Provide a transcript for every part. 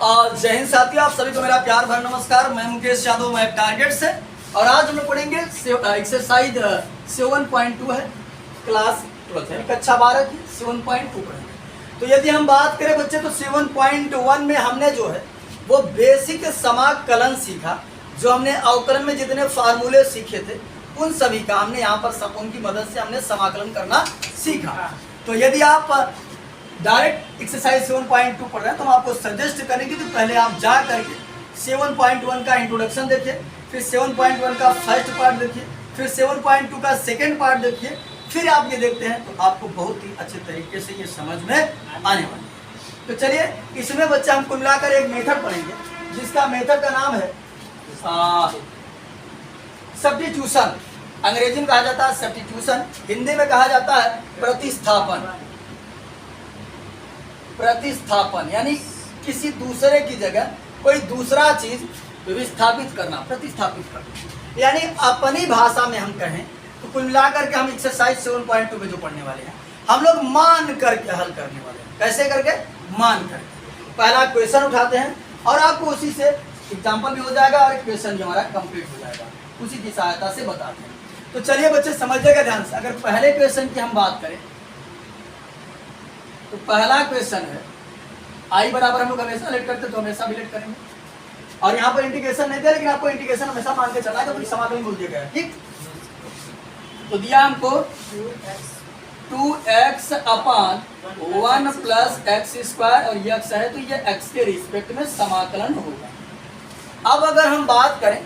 और जय हिंद साथियों, आप सभी को मेरा प्यार भरा नमस्कार। मैं मुकेश यादव, मैं टारगेट से। और आज हम लोग पढ़ेंगे एक्सरसाइज 7.2 है, क्लास 12 है, कक्षा 12 की 7.2 पढ़ेंगे। तो यदि हम बात करें बच्चे तो 7.1 में हमने जो है वो बेसिक समाकलन सीखा। जो हमने अवकलन में जितने फार्मूले सीखे थे उन सभी का हमने यहाँ पर उनकी मदद से हमने समाकलन करना सीखा। तो यदि आप डायरेक्ट एक्सरसाइज 7.2 पढ़ रहे हैं तो हम आपको सजेस्ट करेंगे कि पहले आप जा करके 7.1 का इंट्रोडक्शन देखिए, फिर 7.1 का फर्स्ट पार्ट देखिए, फिर 7.2 का सेकंड पार्ट देखिए, फिर आप ये देखते हैं तो आपको बहुत ही अच्छे तरीके से ये समझ में आने वाली है। तो चलिए इसमें बच्चे हमको मिलाकर एक मेथड पढ़ेंगे जिसका मेथड का नाम है सब्स्टिट्यूशन। अंग्रेजी में कहा जाता है सब्स्टिट्यूशन, हिंदी में कहा जाता है प्रतिस्थापन। प्रतिस्थापन यानी किसी दूसरे की जगह कोई दूसरा चीज विस्थापित करना, प्रतिस्थापित करना। यानी अपनी भाषा में हम कहें तो कुल मिलाकर के हम एक्सरसाइज 7.2 में जो पढ़ने वाले हैं हम लोग मान करके हल करने वाले हैं। कैसे करके? मान करके। पहला क्वेश्चन उठाते हैं और आपको उसी से एग्जाम्पल भी हो जाएगा और क्वेश्चन भी हमारा कंप्लीट हो जाएगा, उसी की सहायता से बताते हैं। तो चलिए बच्चे समझिएगा ध्यान से। अगर पहले क्वेश्चन की हम बात करें तो पहला क्वेश्चन है आई बराबर हम लोग हमेशा लेट करते तो हमेशा भी लेट करेंगे। और यहाँ पर इंटीग्रेशन नहीं दिया लेकिन आपको इंटीग्रेशन हमेशा मान के चलना है, तो समाकलन बोल दिया गया है। ठीक, तो दिया हमको 2x अपान 1 प्लस एक्स स्क्वायर और ये x है तो ये x के रिस्पेक्ट में समाकलन होगा। अब अगर हम बात करें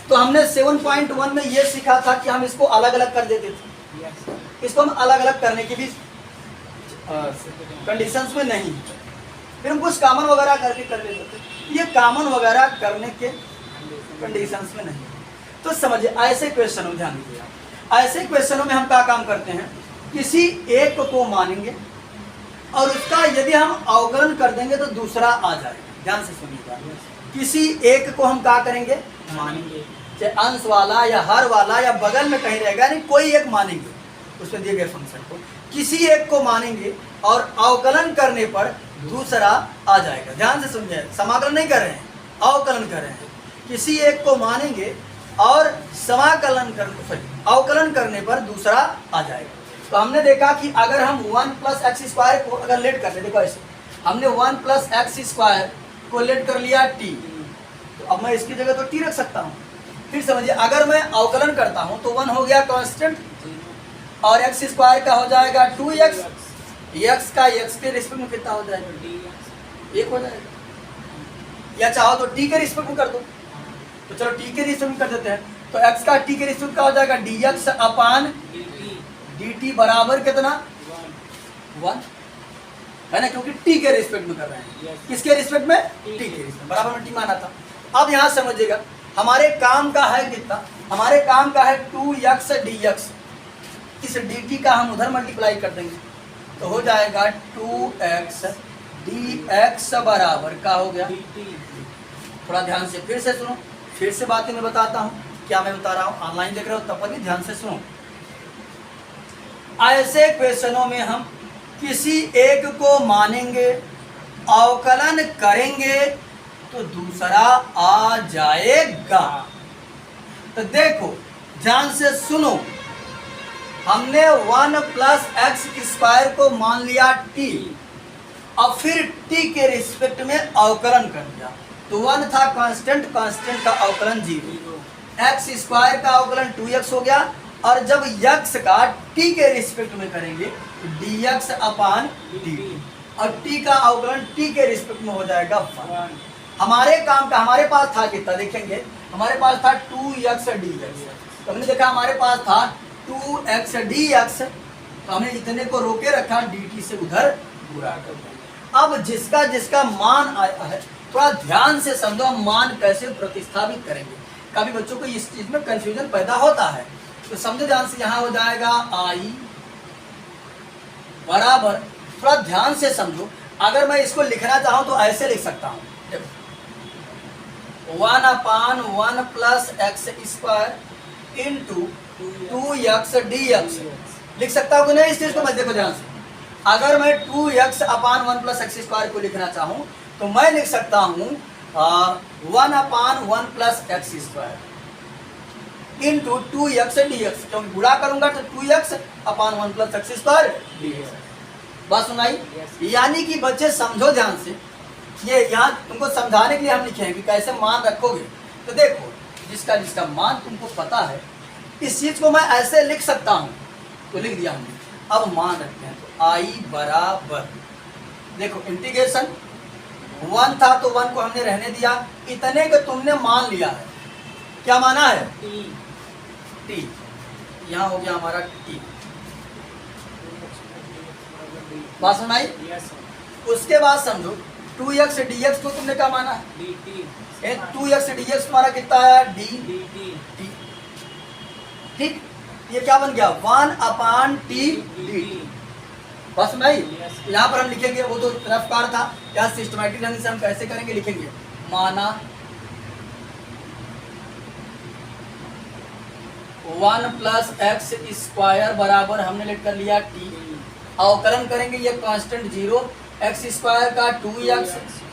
तो हमने 7.1 में ये सीखा था कि हम इसको अलग अलग कर देते थे। इसको हम अलग अलग करने की भी कंडीशंस में नहीं, फिर हम कुछ कॉमन वगैरह करके कर लेते थे। ये कॉमन वगैरह करने के कंडीशंस में नहीं। तो समझिए ऐसे क्वेश्चनों में ध्यान दीजिए, ऐसे क्वेश्चनों में हम क्या काम करते हैं, किसी एक को मानेंगे और उसका यदि हम अवकलन कर देंगे तो दूसरा आ जाएगा। ध्यान से सुनिएगा, किसी एक को हम क्या करेंगे? मानेंगे, चाहे अंश वाला या हर वाला या बगल में कहीं रहेगा, नहीं कोई एक मानेंगे उसमें दिए गए फंक्शन को, किसी एक को मानेंगे और अवकलन करने पर दूसरा आ जाएगा। ध्यान से सुनिए, समाकलन नहीं कर रहे हैं, अवकलन कर रहे हैं। किसी एक को मानेंगे और अवकलन करने पर दूसरा आ जाएगा। तो हमने देखा कि अगर हम 1 प्लस एक्स स्क्वायर को अगर लेट कर ले, देखो ऐसे हमने 1 प्लस एक्स स्क्वायर को लेट कर लिया t, तो अब मैं इसकी जगह तो t रख सकता हूँ। फिर समझिए अगर मैं अवकलन करता हूँ तो 1 हो गया कांस्टेंट और एक्स स्क्वायर का हो जाएगा 2x, x का x के रिस्पेक्ट में कितना हो जाएगा? 1 हो जाएगा। या चाहो तो t के रिस्पेक्ट में कर दो, तो चलो t के रिस्पेक्ट में कर देते हैं। तो x का t के रिस्पेक्ट का हो जाएगा dx अपान dt बराबर कितना? 1 है ना, क्योंकि t के रिस्पेक्ट में कर रहे हैं। किसके रिस्पेक्ट में? t के रिस्पेक्ट, बराबर में t माना था। अब यहाँ समझिएगा हमारे काम का है कितना? हमारे काम का है 2x dx। इस dt का हम उधर मल्टीप्लाई कर देंगे तो हो जाएगा 2x dx बराबर का हो गया। थोड़ा ध्यान से फिर से सुनो, फिर से बातें मैं बताता हूँ, क्या मैं बता रहा हूँ, ऑनलाइन देख रहे हो तब पर भी ध्यान से सुनो। ऐसे क्वेश्चनों में हम किसी एक को मानेंगे, अवकलन करेंगे तो दूसरा आ जाएगा। तो देखो ध्यान से सुनो, हमने 1 प्लस एक्स स्क्वायर को मान लिया t और फिर t के रिस्पेक्ट में अवकलन कर दिया। तो 1 था कांस्टेंट, कांस्टेंट का अवकलन 0, एक्स स्क्वायर का अवकलन 2x हो गया और जब x का t के रिस्पेक्ट में करेंगे तो dx अपान dt और t का अवकलन t के रिस्पेक्ट में हो जाएगा 1। हमारे काम का हमारे पास था कितना देखेंगे, हमारे पास था 2x dx। तो हमने देखा हमारे पास था 2x dx, तो हमने इतने को रोके रखा, dt से उधर बुरा कर दिया। अब जिसका जिसका मान आया है थोड़ा ध्यान से समझो, मान कैसे प्रतिस्थापित करेंगे। कभी बच्चों को इस चीज में कंफ्यूजन पैदा होता है, तो समझो ध्यान से। यहाँ हो जाएगा i बराबर, थोड़ा ध्यान से समझो। अगर मैं इसको लिखना चाहूँ तो ऐसे लिख सकता हूँ, देखो 1 अपान 1 plus x square into 2x dx लिख सकता हूँ कि नहीं? इस चीज को मत देखो ध्यान से। अगर मैं 2x अपान 1 प्लस एक्स स्क्वायर को लिखना चाहूँ तो मैं लिख सकता हूँ 1/1 plus x square into 2x D x, क्योंकि गुणा करूंगा तो 2x/1 plus x square D x. बात सुनाई? यानी कि बच्चे समझो ध्यान से, ये यहाँ तुमको समझाने के लिए हम लिखे हैं कि कैसे मान रखोगे। तो देखो, जिसका जिसका मान तुमको पता है, इस चीज को मैं ऐसे लिख सकता हूँ, तो लिख दिया हमने। अब मान रखते हैं, तो आई बराबर, देखो इंटीग्रेशन 1 था तो 1 को हमने रहने दिया, इतने को तुमने मान लिया है। क्या माना है? टी। यहाँ हो गया हमारा टी। बात सुनाई? उसके बाद समझो 2x dx को तुमने क्या माना है? 2x dx तुम्हारा कितना है? dt। ठीक, ये क्या बन गया? 1/t dt। बस सुनाई? यहाँ पर हम लिखेंगे, वो तो रफ्तार था, यहाँ सिस्टमैटिक ढंग से हम कैसे करेंगे, लिखेंगे माना 1 प्लस एक्स स्क्वायर बराबर हमने लेट कर लिया टी। अवकलन करेंगे, ये कांस्टेंट 0, एक्स स्क्वायर का 2x,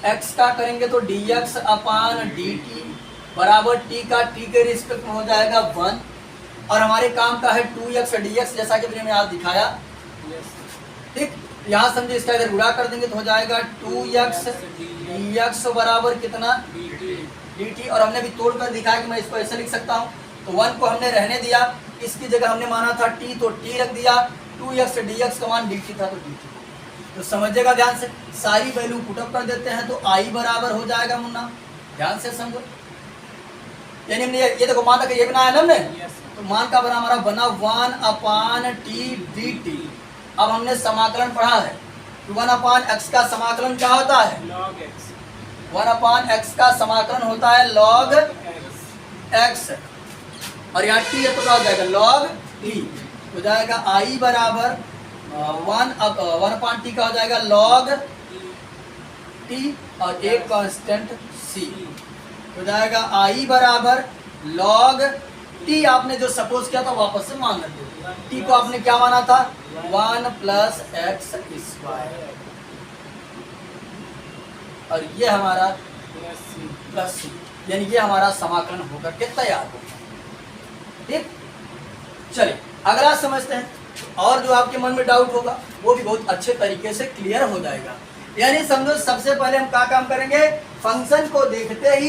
एक्स का करेंगे तो dx/dt बराबर टी का टी के रिस्पेक्ट में हो जाएगा 1, और हमारे काम का है 2x dx, जैसा कि मैंने आज दिखाया। ठीक, यहाँ समझे, इसका इधर गुणा कर देंगे तो हो जाएगा 2x dx बराबर कितना? dt। और हमने भी तोड़ कर दिखाया कि मैं इसको ऐसे लिख सकता हूँ। तो 1 को हमने रहने दिया, इसकी जगह हमने माना था t, तो t रख दिया, 2x dx का मान dt था तो dt। तो समझिएगा ध्यान से, सारी वैल्यू पुटअप कर देते हैं तो i बराबर हो जाएगा मुन्ना, ध्यान से समझो। यानी हमने ये देखो मान रखा, ये बनाया ना हमने, तो मान का बना हमारा बना 1/t dt। अब हमने समाकलन पढ़ा है, 1/x का समाकलन क्या होता है? log x। 1/x का समाकलन होता है log x, और यहाँ t है तो क्या हो जाएगा? log t हो जाएगा। i बराबर 1/t का हो जाएगा log t, और एक कांस्टेंट c हो जाएगा i बराबर log t। आपने जो सपोज किया था वापस से मान रखिए, t को आपने क्या माना था? 1 प्लस एक्स स्क्वायर, और ये हमारा प्लस c, यानी ये हमारा समाकलन होकर के तैयार होगा। ठीक, चलिए अगला समझते हैं, और जो आपके मन में डाउट होगा वो भी बहुत अच्छे तरीके से क्लियर हो जाएगा। यानी समझो, सबसे पहले हम क्या काम करेंगे? फंक्शन को देखते ही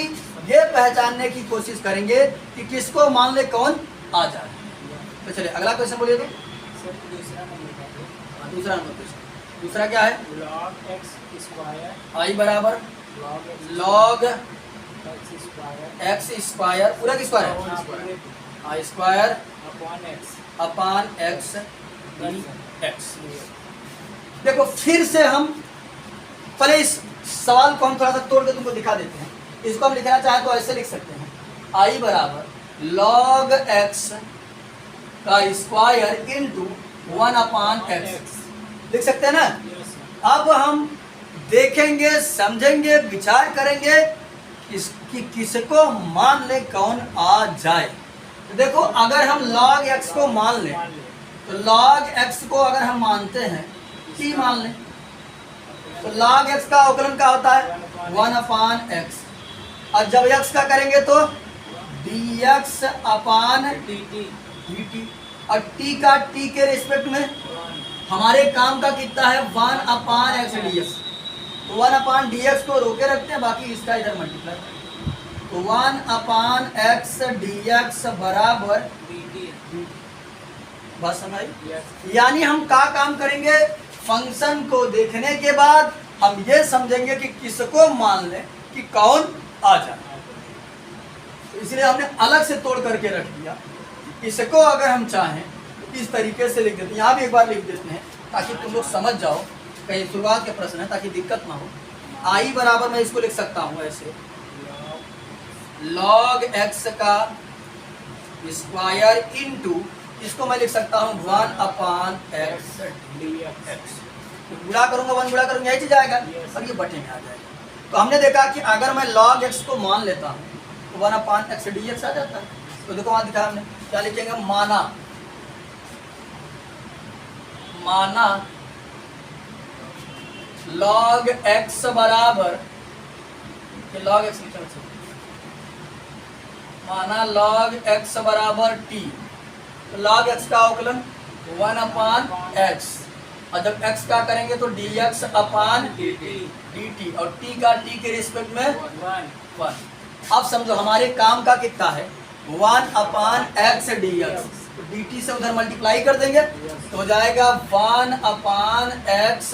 ये पहचानने की कोशिश करेंगे कि किसको मान ले कौन आ जाए। तो चलिए अगला क्वेश्चन बोलिए। तो दूसरा नंबर क्वेश्चन, दूसरा क्या है? log x स्क्वायर आई बराबर log एक्स स्क्वायर, पूरा की स्क्वायर आई स्क्वायर अपॉन एक्स एक्स। देखो फिर से हम पहले इस सवाल को हम थोड़ा सा तोड़ के तुमको दिखा देते हैं। इसको हम लिखना चाहें तो ऐसे लिख सकते हैं, आई बराबर log x का स्क्वायर इंटू 1/x, लिख सकते हैं ना। अब हम देखेंगे, समझेंगे, विचार करेंगे कि किसको मान ले कौन आ जाए। तो देखो, अगर हम log x को मान लें, तो log x को अगर हम मानते हैं t मान लें, तो log x का अवकलन क्या होता है? 1/x, और जब x का करेंगे तो dx/dt, और t का t के रिस्पेक्ट में हमारे काम का कितना है? 1/x dx। तो 1/dx को रोके रखते हैं, बाकी इसका इधर मल्टीप्लाई, तो 1/x dx बराबर बात समझ? यानी हम क्या काम करेंगे? फंक्शन को देखने के बाद हम ये समझेंगे कि किसको मान लें कि कौन आ जाए। तो इसलिए हमने अलग से तोड़ करके रख दिया। इसको अगर हम चाहें तो इस तरीके से लिख देते हैं, यहाँ भी एक बार लिख देते हैं ताकि तुम लोग समझ जाओ, कहीं शुरुआत के प्रश्न है ताकि दिक्कत ना हो। आई बराबर मैं इसको लिख सकता हूँ ऐसे, log x का स्क्वायर इंटू, इसको मैं लिख सकता हूँ 1/x dx। गुणा करूंगा, 1 गुणा करूंगा, यही चीज आएगा, और ये बटे में आ जाएगा। तो हमने देखा कि अगर मैं log x को मान लेता हूँ तो 1/x dx आ जाता है। तो देखो वहां दिखा हमने क्या लिखेंगे? माना log x बराबर ये log x लिखा है। माना log x बराबर t, तो log x का अवकलन 1/x, और जब x का करेंगे तो dx अपान dt, और t का t के रिस्पेक्ट में 1। अब समझो हमारे काम का कितना है 1/x dx, तो dt से उधर मल्टीप्लाई कर देंगे तो हो जाएगा 1/x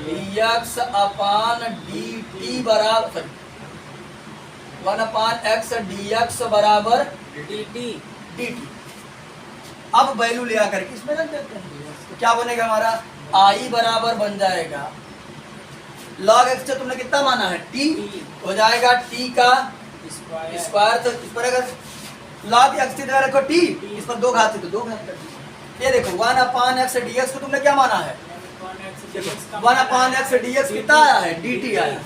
dx अपान dt बराबर 1/x dx बराबर dt। अब वैल्यू ले आकर के इसमें रख देते हैं, तो क्या बनेगा हमारा i बराबर बन जाएगा log x से तुमने कितना माना है t, हो जाएगा t का स्क्वायर, तो इस पर अगर log x की जगह रखो t, इस पर 2 घात है तो 2 घात कर दो। ये देखो 1/x dx को तुमने क्या माना है, 1/x dx कितना आया है dt आया,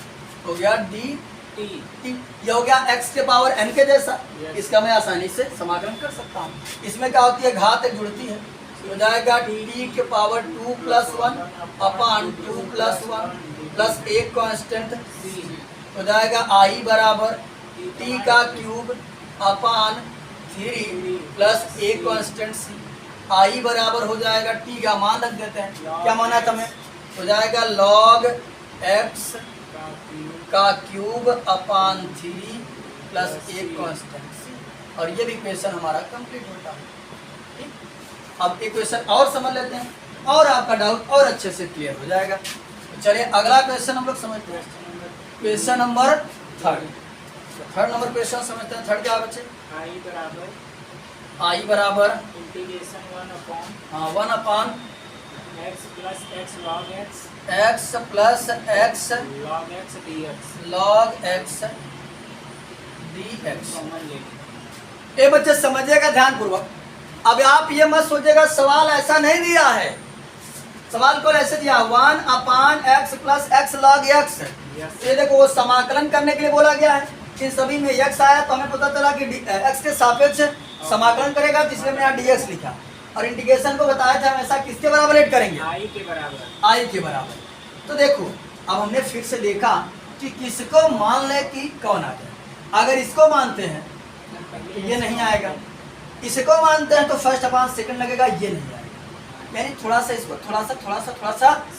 हो गया dt, ये हो गया x के पावर n के जैसा, इसका मैं आसानी से समाकलन कर सकता हूँ। इसमें क्या होती है घात एक जुड़ती है, हो जाएगा t के पावर 2 + 1 अपान 2 + 1 प्लस एक कांस्टेंट हो जाएगा i बराबर t का क्यूब अपान 3 प्लस एक कांस्टेंट c। i बराबर हो जाएगा t का मान रख देते हैं, क्या माना था हमें, हो जाएगा log x का क्यूब अपान 3 प्लस एक कांस्टेंट c, और ये भी इक्वेशन हमारा कंप्लीट होता है। ठीक, अब इक्वेशन और समझ लेते हैं और आपका डाउट और अच्छे से क्लियर हो जाएगा। चलिए अगला क्वेश्चन हम लोग समझते हैं, question number 3। Third number question समझते हैं। थर्ड क्या बच्चे, i बराबर integration 1/x plus x log x plus x log x dx log x dx। Common ले ये बच्चे समझिएगा ध्यान पूर्वक। अब आप ये मत सोचिएगा सवाल ऐसा नहीं दिया है, सवाल को ऐसे दिया 1/x plus x log x। ये देखो वो समाकलन करने के लिए बोला गया है, इन सभी में x आया तो हमें पता चला कि x के सापेक्ष समाकलन करेगा, तो इसलिए मैंने यहाँ dx लिखा, और इंटीग्रेशन को बताया था हमेशा किसके बराबर लेट करेंगे, i के बराबर। i के बराबर। तो देखो अब हमने फिर से देखा कि किसको मान ले कि कौन आ जाए। अगर इसको मानते हैं तो ये नहीं आएगा, इसको मानते हैं तो फर्स्ट अपान सेकंड लगेगा, ये नहीं आएगा। यानी थोड़ा सा इसको थोड़ा सा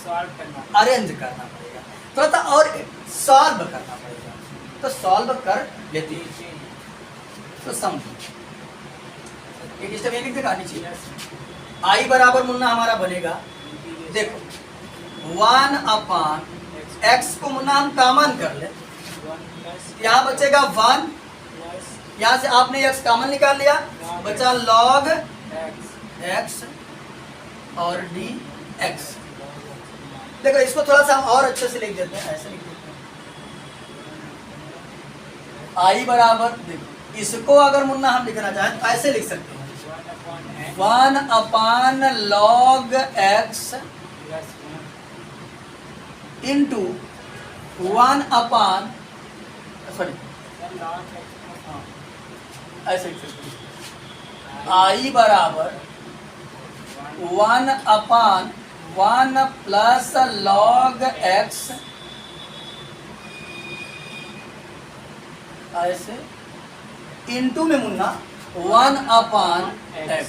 सॉल्व करना अरेंज करना पड़ेगा, थोड़ा सा और सॉल्व करना पड़ेगा। तो सॉल्व कर लेते हैं, तो समझो एक स्टेप ये लिख देगा नीचे, i बराबर मुन्ना हमारा बनेगा, देखो 1/x को मुन्ना हम कॉमन कर ले, यहाँ बचेगा 1, यहाँ से आपने x कॉमन निकाल लिया, बचा log x और dx। देखो इसको थोड़ा सा हम और अच्छे से लिख देते हैं, ऐसे लिख देते हैं i बराबर, देखो इसको अगर मुन्ना हम लिखना चाहें तो ऐसे लिख सकते हैं 1/log x इंटू 1/, सॉरी ऐसे लिख सकते हैं i बराबर 1/1 प्लस log x, ऐसे इंटू में मुन्ना 1/x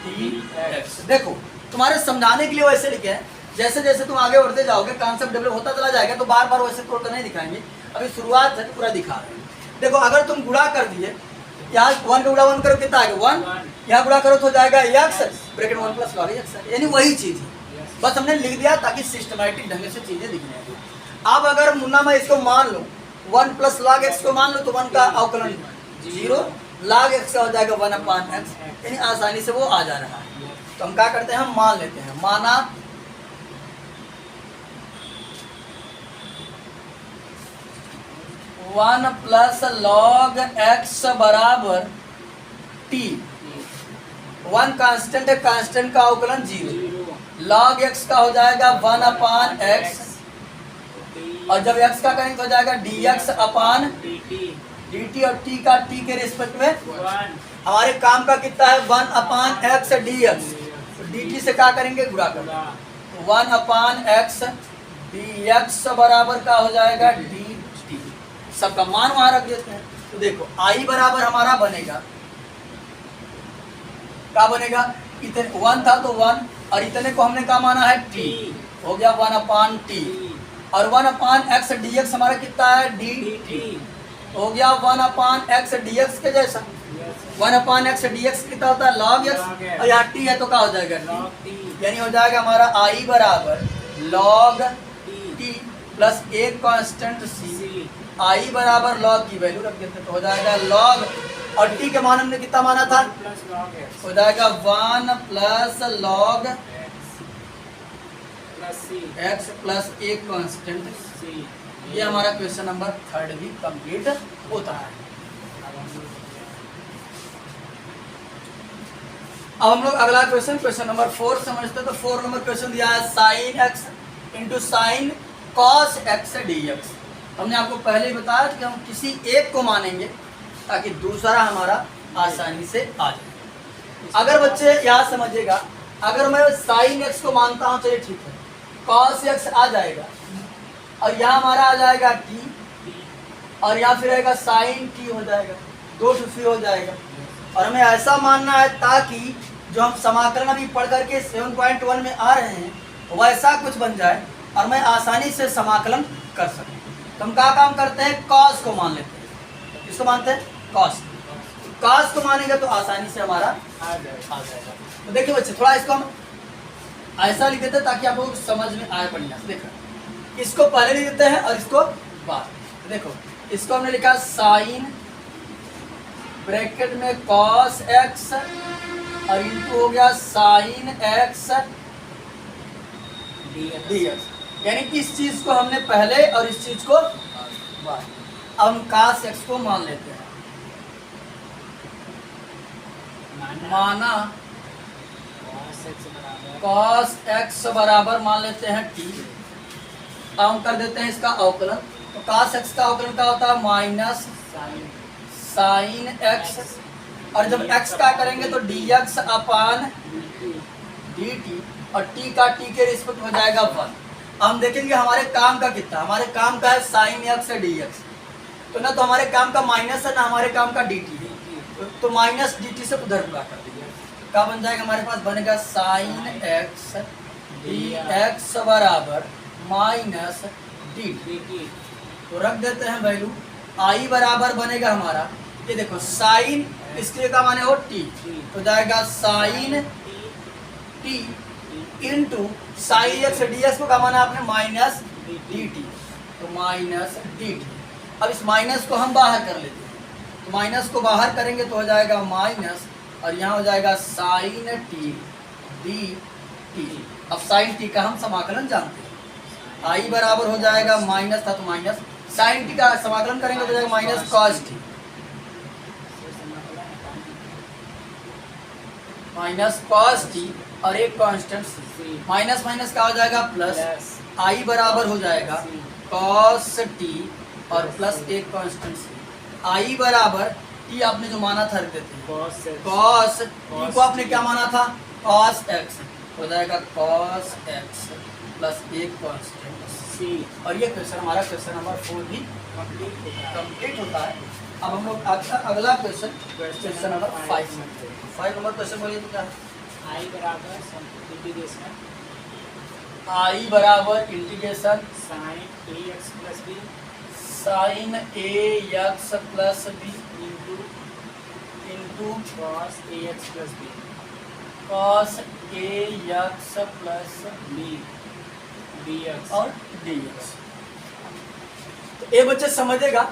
dx। देखो तुम्हारे समझाने के लिए वैसे लिखे हैं, जैसे जैसे तुम आगे बढ़ते जाओगे कॉन्सेप्ट डेवलप होता चला जाएगा, तो बार बार वैसे तोड़ कर नहीं दिखाएंगे, अभी शुरुआत है तो पूरा दिखा रहे हैं। देखो अगर तुम गुणा कर दिए, यहाँ 1 का गुणा 1 करो कितना आएगा 1, यहाँ गुणा करो तो हो जाएगा x bracket 1 plus log x, यानी वही चीज है, बस हमने लिख दिया ताकि सिस्टमैटिक ढंग से चीजें दिखने लगी। अब अगर मुन्ना मैं इसको मान लूँ 1 प्लस log x को मान लो तो 1 का अवकलन 0, log x का हो जाएगा 1/x, यानी आसानी से वो आ जा रहा है। तो हम क्या करते हैं, हम मान लेते हैं, माना 1 प्लस log x बराबर t, 1 कांस्टेंट है, कांस्टेंट का अवकलन 0, log x का हो जाएगा 1/x, और जब x का करेंगे तो हो जाएगा dx अपान dt, और t का t के रिस्पेक्ट में 1 हमारे काम का कितना है 1/x dx, dt से क्या करेंगे गुणा कर, 1/x dx बराबर का हो जाएगा dt। सबका मान वहां रख देते हैं। तो देखो आई बराबर हमारा बनेगा, क्या बनेगा, इतने 1 था तो 1, और इतने को हमने क्या माना है t, हो गया 1/t, और 1/x dx हमारा कितना है dt, हो गया 1/x dx के जैसा। 1/x dx कितना होता है log x, और यहाँ t है तो क्या हो जाएगा t, यानी हो जाएगा हमारा i बराबर log t प्लस एक कांस्टेंट c, i बराबर log की वैल्यू रख देते तो हो जाएगा log, और t के मान हमने कितना माना था, हो जाएगा 1 प्लस log x प्लस एक कांस्टेंट c। ये हमारा क्वेश्चन नंबर 3 भी कंप्लीट होता है। अब हम लोग अगला क्वेश्चन नंबर 4 समझते हैं। तो 4 नंबर क्वेश्चन दिया है sine x into sine cos x dx। हमने आपको पहले ही बताया कि हम किसी एक को मानेंगे ताकि दूसरा हमारा आसानी से आ जाए। अगर बच्चे याद समझिएगा, अगर मैं साइन x को मानता हूँ चलिए ठीक है, कॉस x आ जाएगा, और यहाँ हमारा आ जाएगा t, और यहाँ फिर आएगा साइन t हो जाएगा, 2 टू हो जाएगा। और हमें ऐसा मानना है ताकि जो हम समाकलन अभी पढ़ करके 7.1 में आ रहे हैं वैसा कुछ बन जाए और मैं आसानी से समाकलन कर सकूं। तो हम क्या काम करते हैं, कॉस को मान लेते हैं। किसको मानते हैं, कॉस। कॉस को मानेंगे तो आसानी से हमारा आ जाएगा। तो देखिए बच्चे थोड़ा इसको हम ऐसा लिख देते हैं ताकि आप लोग समझ में आए बढ़िया से। देखो इसको पहले लिख देते हैं और इसको बाद। तो देखो इसको हमने लिखा साइन ब्रैकेट में कॉस एक्स और इनटू हो गया साइन एक्स dx, यानी इस चीज को हमने पहले और इस चीज को बाद। अब हम cos x को मान लेते हैं, माना cos x बराबर मान लेते हैं t। अब हम कर देते हैं इसका अवकलन। तो cos x का अवकलन क्या होता है, माइनस साइन x, और जब x का करेंगे तो dx अपान dt, और t का t के रिस्पेक्ट हो जाएगा 1। हम देखेंगे हमारे काम का कितना, हमारे काम का है साइन x dx, तो ना तो हमारे काम का माइनस है ना हमारे काम का dt है, तो माइनस dt से उधर पूरा कर दीजिए। क्या बन जाएगा, हमारे पास बनेगा साइन x dx बराबर माइनस dt। तो रख देते हैं वैल्यू, i बराबर बनेगा हमारा, ये देखो साइन इसके का माने हो t, तो जाएगा sine t into sine x ds को का माना आपने माइनस dt, तो माइनस dt। अब इस माइनस को हम बाहर कर लेते हैं, तो माइनस को बाहर करेंगे तो हो जाएगा माइनस, और यहाँ हो जाएगा साइन t dt। अब साइन t का हम समाकलन जानते हैं, i बराबर हो जाएगा माइनस था तो माइनस, साइन t का समाकलन करेंगे तो हो जाएगा minus cos t, minus cos t और एक कांस्टेंट माइनस माइनस का हो जाएगा प्लस, i बराबर हो जाएगा कॉस t और प्लस एक कांस्टेंट i बराबर t आपने जो माना था रख देते हैं, कॉस t को आपने क्या माना था, कॉस x, हो जाएगा कॉस x प्लस एक कांस्टेंट। और ये क्वेश्चन हमारा क्वेश्चन नंबर 4 भी कंप्लीट होता है। अब हम लोग अगला क्वेश्चन नंबर 5 नंबर क्वेश्चन बोलिए तो क्या है, i बराबर integration sin ax plus b sine ax plus b into cos ax plus b cos ax plus b dx और dx। तो ये बच्चे समझेगा,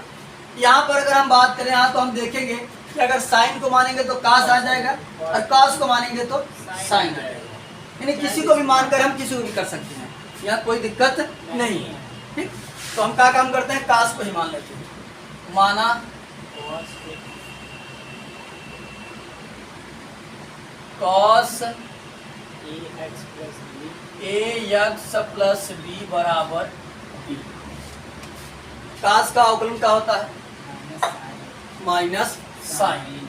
यहाँ पर अगर हम बात करें यहाँ तो हम देखेंगे कि अगर साइन को मानेंगे तो कास आ जाएगा और कास को मानेंगे तो साइन आ जाएगा, यानी किसी को भी मानकर हम किसी को भी कर सकते हैं, यहाँ कोई दिक्कत नहीं है। ठीक, तो हम क्या काम करते हैं, कास को ही मान लेते हैं, माना कॉस ax प्लस b बराबर b। कास का अवकलन क्या होता है, minus sine,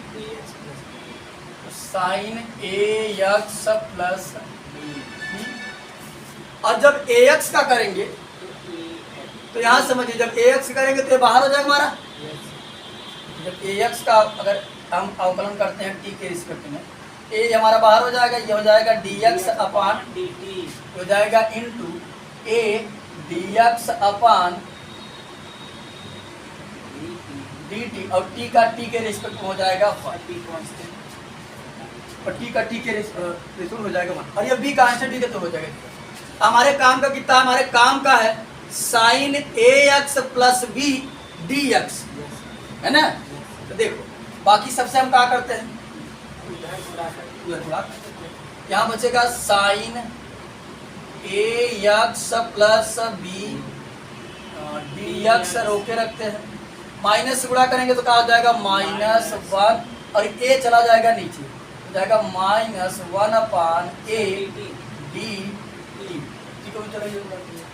sine ax plus b, और जब ax का करेंगे तो यहाँ समझिए जब ए एक्स करेंगे तो ये बाहर हो जाएगा हमारा। Yes. जब ए एक्स का अगर हम अवकलन करते हैं टी के रिस्पेक्ट में, ए हमारा बाहर हो जाएगा, ये हो जाएगा डी एक्स अपान dt. हो जाएगा into A D x upon D t, और टी का टी के रिस्पेक्ट में हो जाएगा वन, T constant. और टी का टी के रिस्पेक्ट हो जाएगा वन, और ये बी कांस्टेंट है तो हो जाएगा। हमारे काम का कितना, हमारे काम का है sine A x plus B D X, Yes. है ना। तो देखो बाकी सबसे हम क्या करते हैं, उधर गुणा कर. यहाँ बचेगा sine A x plus B D X रोके रखते हैं, माइनस से गुणा करेंगे तो क्या हो जाएगा माइनस वन, और ए चला जाएगा नीचे, हो जाएगा minus one upon A D T. ठीक है, चलो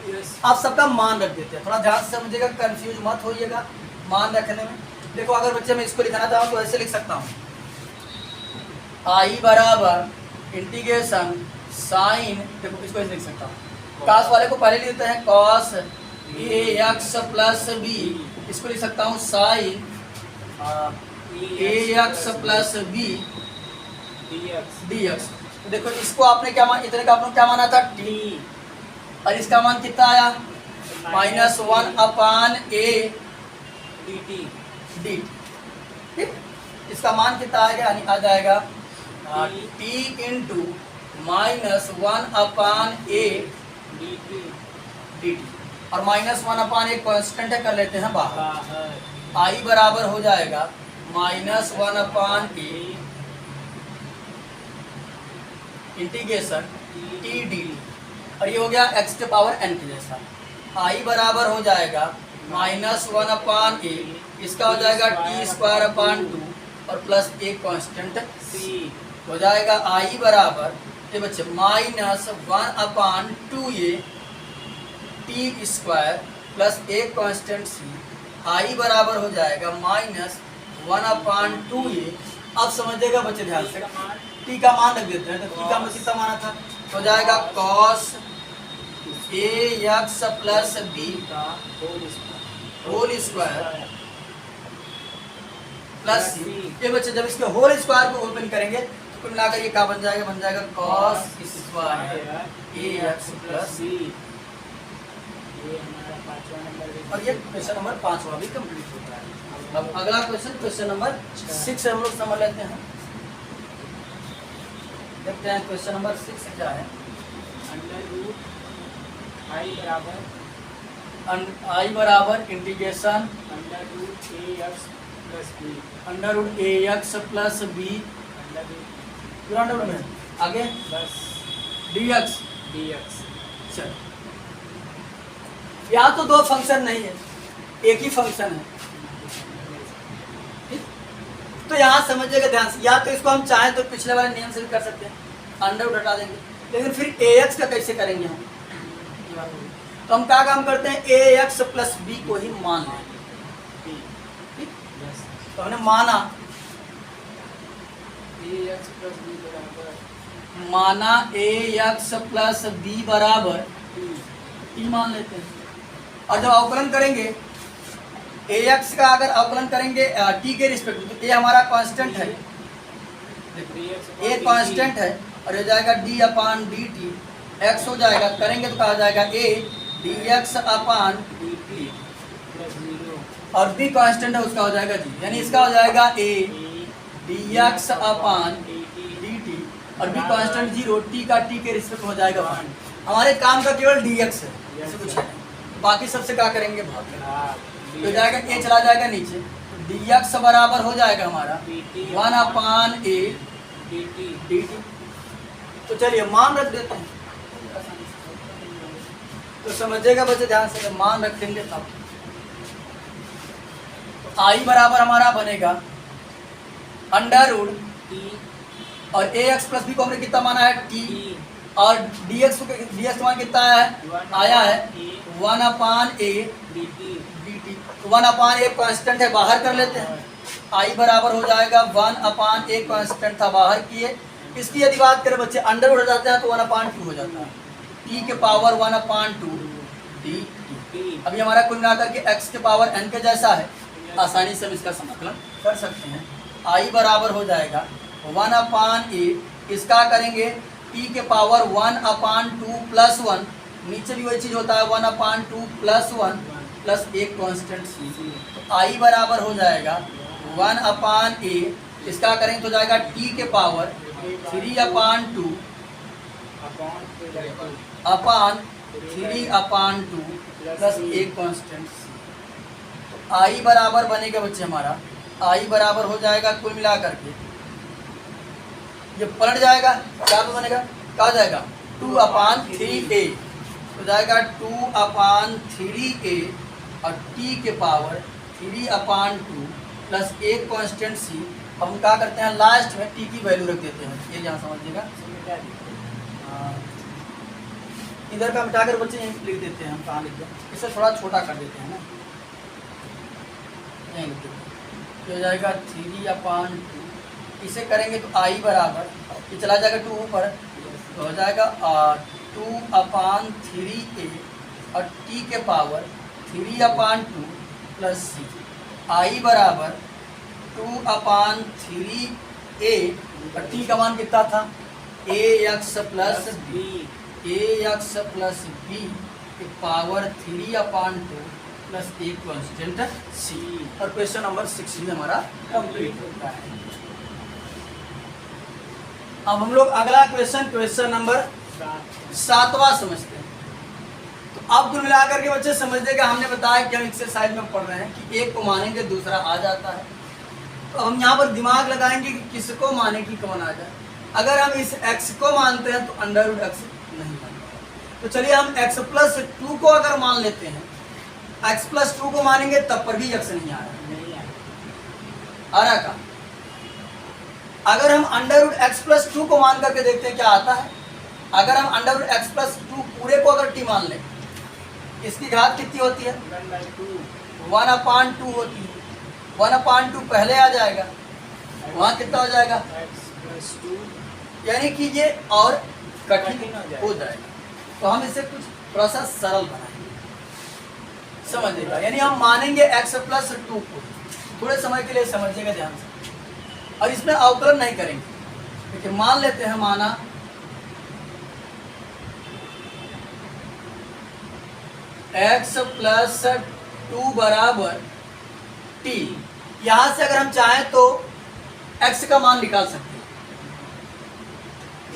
Yes. आप सबका मान रख देते हैं, थोड़ा ध्यान से समझिएगा, कंफ्यूज मत होइएगा मान रखने में। देखो अगर बच्चे मैं इसको लिखना चाहूँ तो ऐसे लिख सकता हूँ, आई बराबर इंटीग्रेशन साइन, देखो इसको ऐसे लिख सकता हूँ, कॉस वाले को पहले लिखते हैं कॉस ए एक्स प्लस बी, इसको लिख सकता हूँ sine A x plus B dx. D X. तो देखो इसको आपने क्या मान, इतने का आपने क्या माना था टी, और इसका मान कितना आया minus one upon a dt. D, ठीक, इसका मान कितना आएगा, यानी आ जाएगा t into minus one upon a dt. D t, और माइनस वन अपान एक कॉन्स्टेंट है, कर लेते हैं बाहर, बाहर. आई बराबर हो जाएगा minus one upon a integration T D, और ये हो गया एक्स के पावर एन के जैसा। आई बराबर हो जाएगा माइनस वन अपान ए, इसका हो जाएगा टी स्क्वायर अपान टू, और प्लस एक कांस्टेंट c. हो जाएगा आई बराबर, ये बच्चे minus one upon two A T square plus एक कांस्टेंट सी, आई बराबर हो जाएगा माइनस वन अपान टू ए। अब समझिएगा बच्चे ध्यान से, टी का मान रख देते हैं, तो टी का मान कितना माना था, हो जाएगा कॉस ए एक्स प्लस बी का whole square. Whole square plus c. ये बच्चे जब इसके होल स्क्वायर को ओपन करेंगे तो कुल मिलाकर ये क्या बन जाएगा, बन जाएगा कॉस स्क्वायर ए एक्स प्लस c. ये हमारा 5वां नंबर. और ये क्वेश्चन नंबर 5वां भी कंप्लीट होता है। अब अगला क्वेश्चन, क्वेश्चन नंबर 6 हम लोग समझ लेते हैं। देखते हैं क्वेश्चन नंबर 6 क्या है। अंडर रूट आई बराबर आई बराबर integration under root a x plus b under root a x plus b under root पूरा अंडर रूट में आगे plus d x. D x. चल यहाँ तो दो फंक्शन नहीं है, एक ही फंक्शन है, ठीक? तो यहाँ समझिएगा ध्यान से, या तो इसको हम चाहें तो पिछले वाले नियम से भी कर सकते हैं, अंडर रूट हटा देंगे, लेकिन फिर ए एक्स का कैसे करेंगे हम, तो हम क्या काम करते हैं, ए एक्स प्लस बी को ही मान लेंगे, ठीक? यस. तो हमने माना, ए एक्स प्लस बी बराबर माना ए एक्स प्लस बी बराबर टी. टी मान लेते हैं, और जब अवकलन करेंगे ए एक्स का अगर अवकलन करेंगे टी के रिस्पेक्ट में, तो ए हमारा कांस्टेंट है, ए कांस्टेंट है, और हो जाएगा डी अपान डी टी, एक्स हो जाएगा, करेंगे तो कहा जाएगा A D x upon D T plus zero और बी कांस्टेंट है उसका हो जाएगा जी, यानी इसका हो जाएगा A D x upon D t, और बी कांस्टेंट जीरो, टी का टी के रिस्पेक्ट हो जाएगा वन। हमारे काम का केवल डी एक्स है, ऐसे कुछ है, बाकी सबसे क्या करेंगे भाग, तो हो जाएगा ए चला जाएगा नीचे, डी एक्स बराबर हो जाएगा हमारा one upon A D T. D T. तो चलिए मान रख देते हैं, तो समझिएगा बच्चे ध्यान से, मान रख देंगे तब तो आई बराबर हमारा बनेगा अंडर रूट टी और ए एक्स प्लस बी को हमने कितना माना है टी, और डी एक्स का मान कितना आया है one upon A D T. D T. One upon a constant है, बाहर कर लेते हैं, आई बराबर हो जाएगा वन अपान ए कांस्टेंट था, बाहर किए, इसकी यदि बात करें बच्चे अंडर हो जाते हैं तो वन अपान टू हो जाता है, टी के power one upon two D T. अभी हमारा कुल मिलाकर के x के पावर n के जैसा है, आसानी से हम इसका समाकलन कर सकते हैं। I बराबर हो जाएगा 1/8, इसका करेंगे t के पावर 1/2 प्लस 1, नीचे भी वही चीज़ होता है 1/2 प्लस 1 प्लस एक कॉन्स्टेंट c। तो I बराबर हो जाएगा 1/8, इसका करेंगे तो जाएगा t के पावर 3/2 अपान 3/2 प्लस एक कॉन्स्टेंट c। तो I बराबर बनेगा बच्चे हमारा, I बराबर हो जाएगा कुल मिला करके, ये पलट जाएगा, क्या तो बनेगा, क्या हो जाएगा 2/3a, तो जाएगा 2/3a और t के पावर 3/2 प्लस एक कॉन्स्टेंट c। अब हम क्या करते हैं, लास्ट में t की वैल्यू रख देते हैं, ये यहाँ समझिएगा। इधर का मिटाकर बच्चे यहीं लिख देते हैं, हम कहाँ लिख दें, इसे थोड़ा छोटा कर देते हैं ना, यहीं लिख देते हैं, तो हो जाएगा 3/2, इसे करेंगे तो I बराबर, ये चला जाएगा 2 ऊपर, तो हो जाएगा 2/3a और t के पावर 3/2 प्लस c। I बराबर 2/3a और t का मान कितना था, ax प्लस b के पावर 3/2 प्लस एक कॉन्स्टेंट c। और क्वेश्चन नंबर 16 हमारा कंप्लीट होता है। अब हम लोग अगला क्वेश्चन नंबर 7वां समझते हैं। तो अब कुल मिलाकर के बच्चे समझ देगा, हमने बताया कि हम एक्सरसाइज में पढ़ रहे हैं कि एक को मानेंगे दूसरा आ जाता है, तो हम यहाँ पर दिमाग लगाएंगे कि किसको माने कि कौन आ जाए। अगर हम इस x को मानते हैं तो √x नहीं मानते, तो चलिए हम x प्लस 2 को अगर मान लेते हैं, x प्लस 2 को मानेंगे तब पर भी x नहीं आ रहा का। अगर हम √x प्लस 2 को मान करके देखते हैं क्या आता है। अगर हम √x प्लस 2 पूरे को अगर t मान लें, इसकी घात कितनी होती है, 1/2 होती है। 1/2 पहले आ जाएगा, वहाँ कितना हो जाएगा, यानी कि ये और कठिन हो जाएगा। तो हम इसे कुछ थोड़ा सा सरल बनाएंगे, समझिएगा। यानी हम मानेंगे x प्लस 2 को, थोड़े समय के लिए समझिएगा ध्यान से, और इसमें अवकलन नहीं करेंगे। देखिए मान लेते हैं, माना x प्लस 2 बराबर t। यहाँ से अगर हम चाहें तो x का मान निकाल सकते हैं,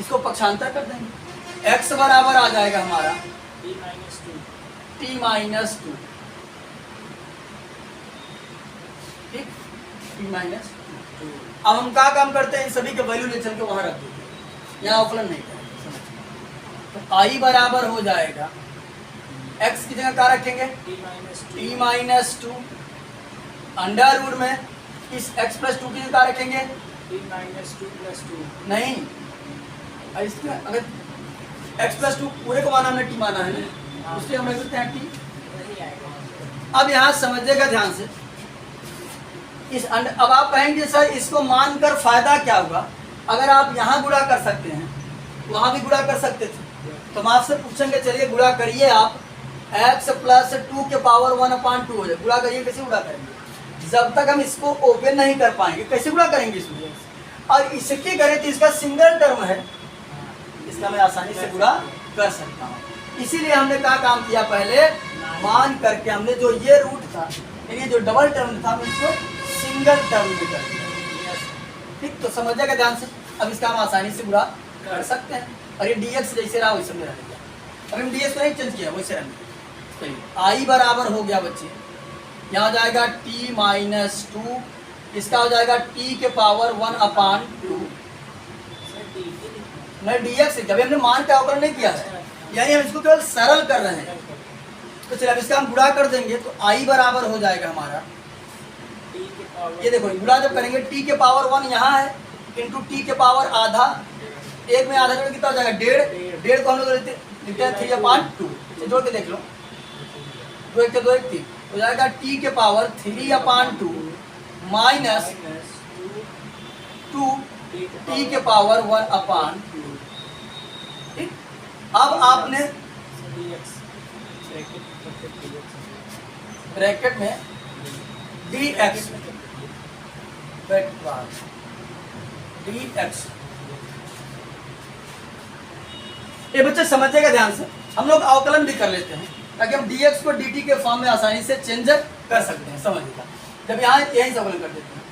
इसको पक्षांतर कर देंगे, x बराबर आ जाएगा हमारा t माइनस 2, ठीक, t माइनस 2। अब हम क्या काम करते हैं, इन सभी के वैल्यू ले चल के वहां रख देंगे, यहाँ अवकलन नहीं करेंगे। तो I बराबर हो जाएगा, x की जगह क्या रखेंगे, t माइनस 2, अंडर रूट में इस x प्लस 2 की जगह क्या रखेंगे, t माइनस 2 प्लस 2 नहीं, इसमें अगर x प्लस 2 पूरे को माना हमने t माना है ना, उसके हम रख देते हैं t। अब यहाँ समझिएगा ध्यान से, अब आप कहेंगे सर इसको मानकर फायदा क्या हुआ। अगर आप यहाँ गुणा कर सकते हैं, वहाँ भी गुणा कर सकते थे, तो हम आपसे पूछेंगे चलिए गुणा करिए आप, x प्लस 2 के पावर 1/2 हो जाए, गुणा करिए, कैसे गुणा करेंगे, जब तक हम इसको ओपन नहीं कर पाएंगे कैसे गुणा करेंगे इसमें। और इसके करें तो इसका सिंगल टर्म है, इसका मैं आसानी से गुणा कर सकता हूँ। इसीलिए हमने क्या काम किया, पहले मान करके हमने जो ये रूट था, यानी जो डबल टर्म था, उसको सिंगल टर्म में कर दिया, ठीक। तो समझिएगा ध्यान से, अब इसका हम आसानी से गुणा कर सकते हैं, और ये dx जैसे रहा वैसे में रहेगा। अब हम dx को नहीं चेंज किया, वैसे रहेंगे। I बराबर हो गया बच्चे, यहाँ हो जाएगा t माइनस 2, इसका हो जाएगा t के पावर 1/2, नहीं dx, जब हमने मान का अवकलन नहीं किया है, यानी हम इसको केवल सरल कर रहे हैं। तो चलिए अब इसका हम गुणा कर देंगे, तो I बराबर हो जाएगा हमारा, ये देखो गुणा जब करेंगे t के पावर 1 यहाँ है, इंटू t के पावर आधा, एक में आधा जोड़ कितना हो जाएगा, 1.5 को हम लोग लिखते हैं 3/2, जोड़ के देख लो, 2 1 2 1 3 हो जाएगा t के पावर 3/2 माइनस 2 t के पावर 1/2, ठीक। अब आपने ब्रैकेट में dx dx। ये बच्चे समझिएगा ध्यान से, हम लोग अवकलन भी कर लेते हैं ताकि हम dx को dt के फॉर्म में आसानी से चेंज कर सकते हैं। समझिएगा, जब यहाँ यही अवकलन कर देते हैं,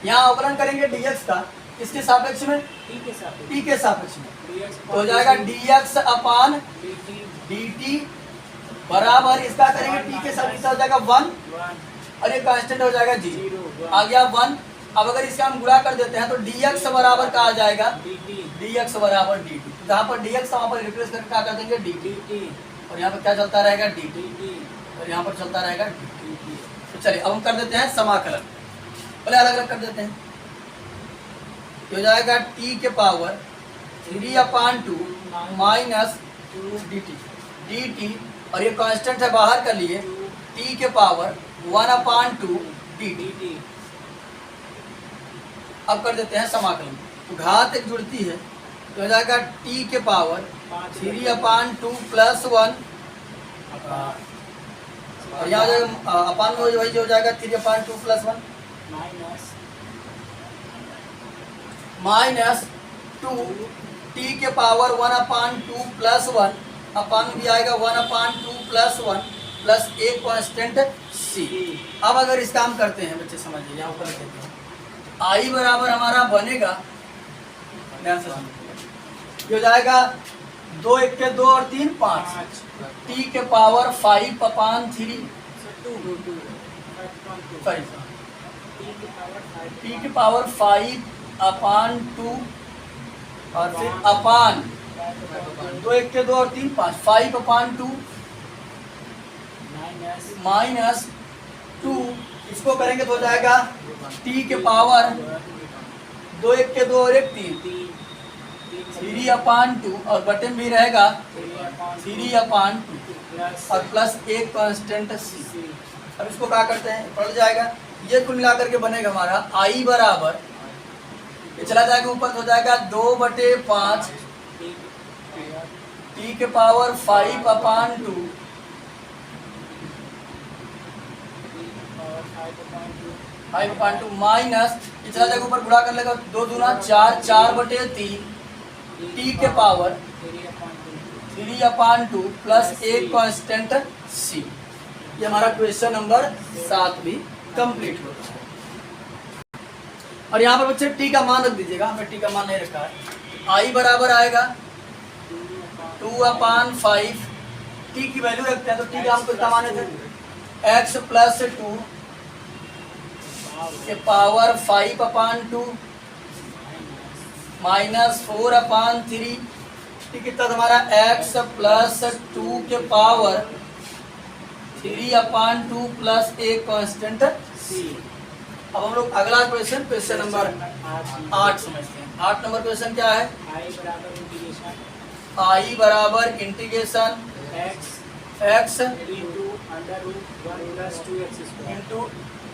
यहाँ अवकलन करेंगे dx का इसके सापेक्ष में t के सापेक्ष में, तो हो जाएगा dx अपान dt बराबर इसका करेंगे t के सापेक्ष हो जाएगा 1 और ये कांस्टेंट हो जाएगा 0 आ गया 1। अब अगर इसका हम गुणा कर देते हैं तो dx बराबर का आ जाएगा dx बराबर dt, जहाँ पर dx वहाँ पर रिप्लेस करके क्या कर देंगे dt, और यहाँ पर क्या चलता रहेगा dt, और यहाँ पर चलता रहेगा dt। तो चलिए अब हम कर देते हैं समाकलन, पहले अलग अलग कर देते हैं। हो जाएगा t के पावर 3/2 माइनस dt और ये कांस्टेंट है बाहर कर लिए t के पावर 1/2 dt। अब कर देते हैं समाकलन, तो घात एक जुड़ती है तो हो जाएगा t के पावर 3/2 प्लस 1 और यहाँ जो अपान में वही हो जाएगा 3/2 प्लस 1 माइनस 2 t के पावर 1/2 प्लस 1 अपान में भी आएगा 1/2 प्लस 1 प्लस एक कांस्टेंट c। अब अगर इसका हम करते हैं बच्चे समझिए, यहाँ ऊपर लिखते हैं i बराबर हमारा बनेगा, ध्यान से समझिए, हो जाएगा 2 1 के 2 और 3 5 t के पावर 5/3 t के पावर 5/2 और फिर अपान 2 1 के 2 और 3 5 5/2 माइनस 2, इसको करेंगे तो हो जाएगा t के पावर 2 1 के 2 और 1 3 3/2 और बटन भी रहेगा 3/2 और प्लस एक कांस्टेंट c। अब इसको क्या करते हैं, पढ़ जाएगा, ये कुल मिलाकर के बनेगा हमारा i बराबर, ये चला जाएगा ऊपर तो हो जाएगा 2/5 t के पावर 5/2 5/2 माइनस ये चला जाएगा ऊपर गुणा कर लेगा 2 दूना 4 4/3 t के पावर 3/2 प्लस एक कांस्टेंट c। ये हमारा क्वेश्चन नंबर 7 भी कंप्लीट होता है। और यहाँ पर बच्चे t का मान रख दीजिएगा, हमें t का मान नहीं रखा है। i बराबर आएगा 2/5, t की वैल्यू रखते हैं तो t का हम कितना माने थे x प्लस 2 के पावर 5/2 माइनस 4/3, कितना हमारा x प्लस 2 के पावर 3/2 प्लस एक कांस्टेंट c। अब हम लोग अगला क्वेश्चन, क्वेश्चन नंबर 8 समझते हैं। 8 नंबर क्वेश्चन क्या है, i बराबर integration x into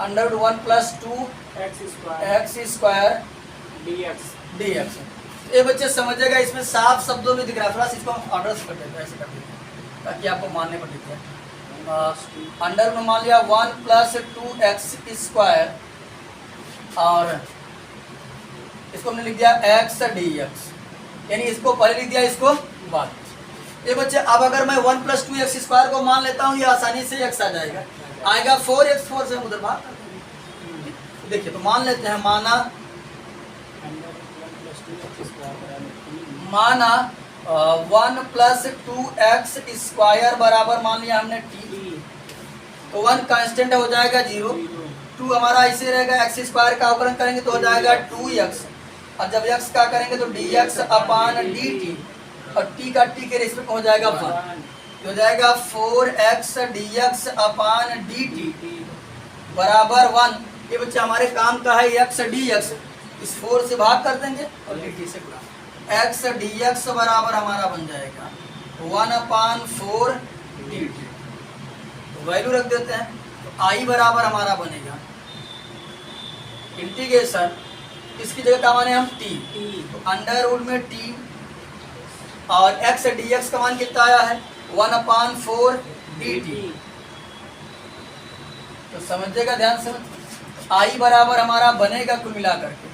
√1 plus 2 x square dx। ये बच्चे समझिएगा, इसमें साफ शब्दों में दिख रहा है, थोड़ा सा इसको हम ऑर्डर से कर देते हैं, ऐसे कर देते हैं ताकि आपको मानने पर दिखे। अंडर में मान लिया 1 प्लस 2x स्क्वायर और इसको हमने लिख दिया x dx, यानी इसको पहले लिख दिया, इसको बाद। ये बच्चे अब अगर मैं 1 प्लस 2x स्क्वायर को मान लेता हूँ, ये आसानी से x आ जाएगा, आएगा 4x, 4 से हम उधर बाहर देखिए। तो मान लेते हैं, माना 1 प्लस 2x स्क्वायर बराबर मान लिया हमने t, तो 1 कांस्टेंट हो जाएगा 0, 2 हमारा ऐसे रहेगा, x स्क्वायर का अवकलन करेंगे तो हो जाएगा 2x, और जब x का करेंगे तो dx अपान dt और t का t के रेस्पेक्ट हो जाएगा 1, हो जाएगा 4x dx अपान dt बराबर 1। ये बच्चे हमारे काम का है x dx, इस 4 से भाग कर देंगे और dt से गुणा, x dx बराबर हमारा बन जाएगा 1/4 dt। तो वैल्यू रख देते हैं, तो i बराबर हमारा बनेगा इंटीग्रेशन, इसकी जगह का माने हम t, तो अंडर रूट में t और x dx का मान कितना आया है 1/4 dt। तो समझिएगा ध्यान से, आई बराबर हमारा बनेगा कुल मिला करके,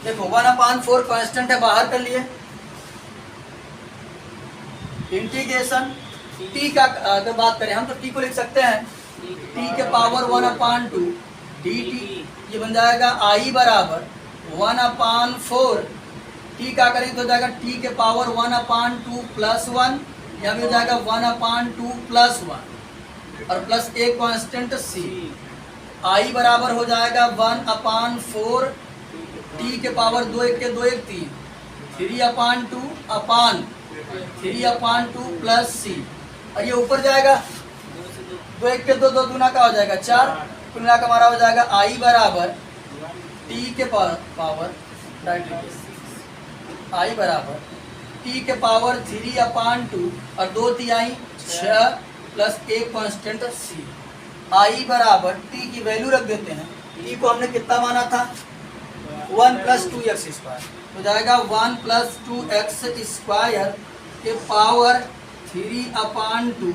देखो 1/4 कांस्टेंट है, बाहर कर लिए, इंटीग्रेशन टी का अगर बात करें हम तो टी को लिख सकते हैं टी के पावर 1/2 dt, ये बन जाएगा आई बराबर 1/4, टी का करेंगे तो हो जाएगा टी के पावर 1/2 + 1, यहाँ भी हो जाएगा 1/2 + 1 और प्लस एक कांस्टेंट सी, आई बराबर हो जाएगा 1/4 टी के पावर 2 1 के 2 1 3, 3/2 प्लस सी, और ये ऊपर जाएगा 2 1 के 2 2 दूना का हो जाएगा 4, कुल मिला हमारा हो जाएगा आई बराबर टी के पावर आई बराबर टी के पावर 3/2 और 2 तिहाई 6 प्लस एक कांस्टेंट सी, आई बराबर टी की वैल्यू रख देते हैं, टी को हमने कितना माना था 1 + 2x² हो जाएगा 1 + 2x² के पावर 3/2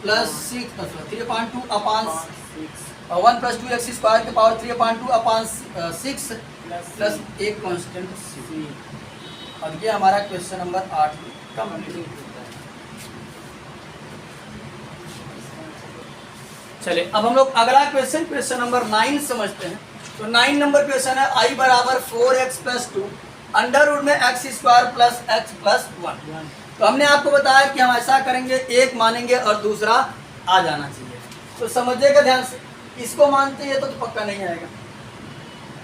प्लस 6 3/2 अपान 1 + 2x² के पावर 3/2 अपान 6 प्लस एक कांस्टेंट सी, और ये हमारा क्वेश्चन नंबर 8 कंप्लीट होता है। चलिए अब हम लोग अगला क्वेश्चन नंबर 9 समझते हैं। तो 9 नंबर क्वेश्चन है आई बराबर 4x + 2 अंडर में x² + x + 1। तो हमने आपको बताया कि हम ऐसा करेंगे, एक मानेंगे और दूसरा आ जाना चाहिए। तो समझिएगा ध्यान से, इसको मानते हैं तो पक्का नहीं आएगा,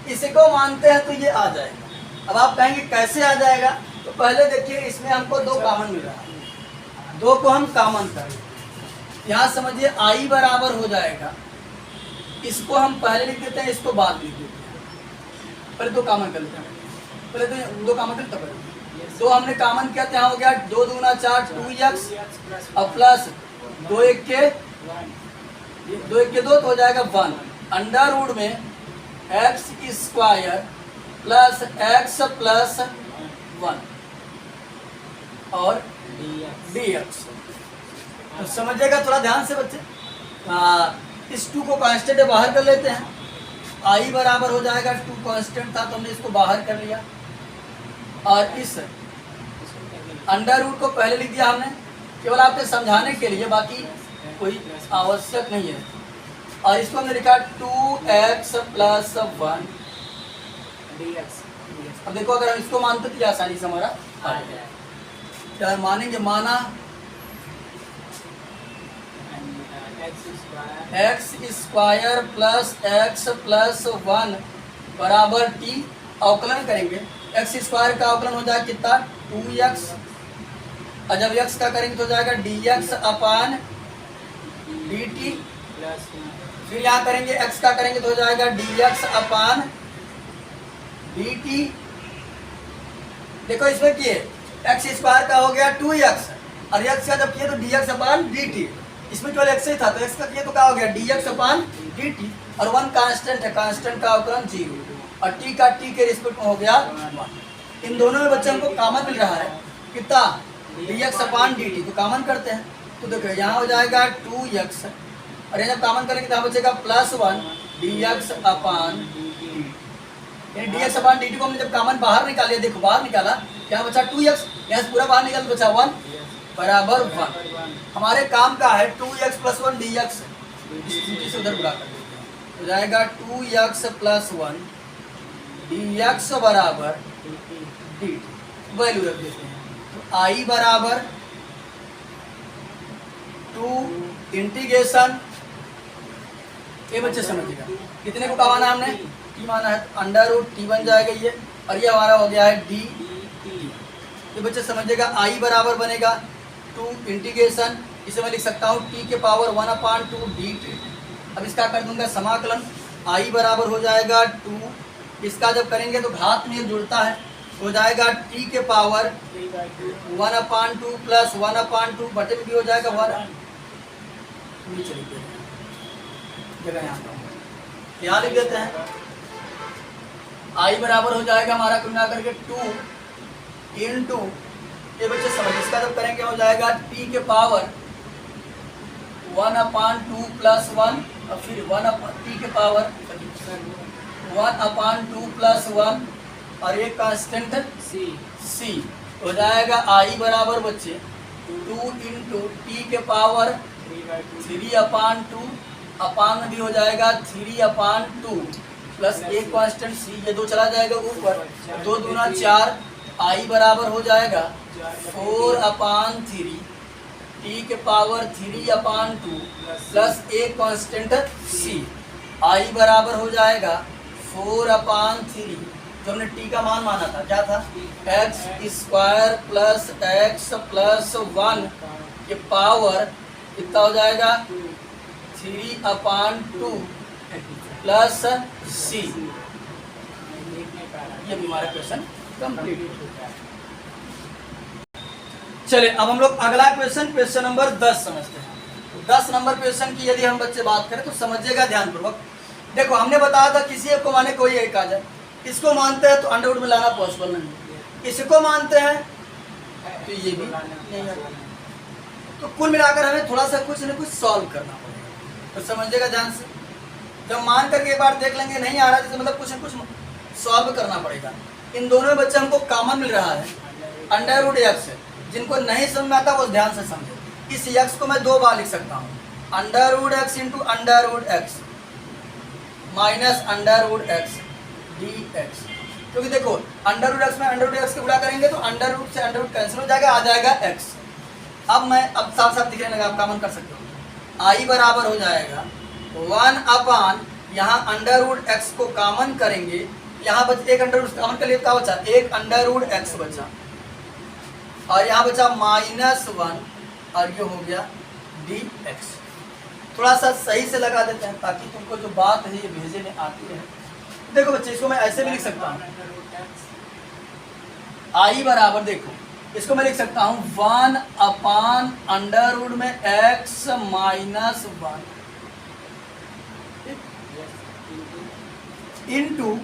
इसको मानते हैं तो ये आ जाएगा। अब आप कहेंगे कैसे आ जाएगा, तो पहले देखिए इसमें हमको 2 कॉमन मिल रहा है, 2 को हम कॉमन करें, यहाँ समझिए आई बराबर हो जाएगा, इसको हम पहले लिख देते हैं, इसको बाद लिख देते हैं, पहले 2 कॉमन कर लेते हैं, पहले तो 2 कॉमन कर तब 2 हमने कॉमन किया, यहाँ हो गया 2 दूना 4 2x और प्लस 2 1 के 2 तो हो जाएगा 1 अंडर में x² प्लस x + 1 और dx। तो समझिएगा थोड़ा ध्यान से बच्चे, इस 2 को कांस्टेंट बाहर कर लेते हैं, आई बराबर हो जाएगा 2 कांस्टेंट था तो हमने इसको बाहर कर लिया, और इस अंडर रूट को पहले लिख दिया हमने केवल आपके समझाने के लिए, बाकी कोई आवश्यक नहीं है, और इसको हमने लिखा 2x + 1 dx। अब देखो अगर हम इसको मानते तो आसानी से हमारा आ जाएगा, क्या मानेंगे, माना x² + x + 1 बराबर t, अवकलन करेंगे, x² का अवकलन हो जाएगा कितना 2x, और जब x का करेंगे तो हो जाएगा dx अपान dt, फिर यहाँ करेंगे x का करेंगे तो हो जाएगा dx अपान dt। देखो इसमें किए x² का हो गया 2x और x का जब किए तो dx अपान dt, इसमें केवल x ही था तो x का किए तो क्या हो गया dx अपान dt, और 1 कांस्टेंट है, कांस्टेंट का अवकलन 0 और t का t के रिस्पेक्ट में हो गया 1। इन दोनों में बच्चे हमको कॉमन मिल रहा है कितना dx अपान dt, तो कॉमन करते हैं, तो देखो यहाँ हो जाएगा 2x और यहाँ जब कॉमन करेंगे तो यहाँ बचेगा +1 dx अपान dt, यानी dx अपान dt को हमने जब कॉमन बाहर निकाल लिया, देखो बाहर निकाला, यहाँ बचा 2x, यहाँ से पूरा बाहर निकाल तो बचा 1 बराबर 1। हमारे काम का है 2x + 1 dx, इसे उधर बुला कर देते हैं, हो जाएगा 2x + 1 dx बराबर dt, वैल्यू रख देते हैं, तो आई बराबर 2 इंटीग्रेशन, ये बच्चे समझिएगा कितने को क्या माना हमने t माना है, तो अंडर रूट t बन जाएगा ये, और ये हमारा हो गया है d। ये बच्चे समझिएगा आई बराबर बनेगा 2 इंटीग्रेशन, इसे मैं लिख सकता हूँ t के पावर 1/2 dt। अब इसका कर दूंगा समाकलन, आई बराबर हो जाएगा 2, इसका जब करेंगे तो घात में जुड़ता है, हो जाएगा t के पावर 1/2 प्लस 1/2 बटे में भी हो जाएगा 1, नीचे लिख देते हैं जगह यहाँ लिख देते हैं, आई बराबर हो जाएगा हमारा कुल मिलाकर के 2 इंटू, ये बच्चे समझ, इसका जब करेंगे हो जाएगा t के पावर 1/2 प्लस 1 और फिर 1/t के पावर 1/2 प्लस 1 और एक कांस्टेंट C c हो जाएगा i बराबर बच्चे 2 इंटू टी के पावर 3/2 अपान भी हो जाएगा 3/2 प्लस एक कांस्टेंट c, ये दो चला जाएगा ऊपर, 2 दूना 4, i बराबर हो जाएगा 4/3 टी के पावर 3/2 प्लस एक कांस्टेंट c, i बराबर हो जाएगा 4/3, जो हमने टी का मान माना था क्या था, x² प्लस x प्लस 1 के पावर कितना हो जाएगा 3/2 प्लस c। ये भी हमारा क्वेश्चन कंप्लीट हो गया। चलिए अब हम लोग अगला क्वेश्चन नंबर 10 समझते हैं। 10 नंबर क्वेश्चन की यदि हम बच्चे बात करें तो समझिएगा ध्यानपूर्वक। देखो हमने बताया था किसी एक को माने कोई एक आ जाए, इसको मानते हैं तो अंडरवुड में लाना पॉसिबल नहीं, इसको मानते हैं तो ये भी नहीं आता। तो कुल मिलाकर हमें थोड़ा सा कुछ न कुछ सॉल्व करना पड़ेगा, तो समझिएगा ध्यान से। जब मान करके एक बार देख लेंगे नहीं आ रहा है तो मतलब कुछ न कुछ सॉल्व करना पड़ेगा। इन दोनों में बच्चे हमको कॉमन मिल रहा है अंडरवुड x, जिनको नहीं समझ में आता वो ध्यान से समझे। इस x को मैं दो बार लिख सकता हूँ, under root x into under root x minus under root x dx, क्योंकि देखो अंडरवुड x में अंडरवुड x के गुणा करेंगे तो अंडरवुड से अंडरवुड कैंसिल हो जाएगा, आ जाएगा x। अब साफ साफ दिखने लगा, आप कॉमन कर सकते हो। i बराबर हो जाएगा 1/, यहाँ अंडरवुड x को कॉमन करेंगे, यहाँ बच एक अंडरवुड कॉमन कर लिए क्या बचा, एक अंडरवुड x बचा, और यहाँ बचा -1 और ये हो गया dx। थोड़ा सा सही से लगा देते हैं ताकि तुमको जो बात है ये भेजे में आती है। देखो बच्चे इसको मैं ऐसे भी लिख सकता हूँ, i बराबर देखो इसको मैं लिख सकता हूँ 1/√में x minus 1 into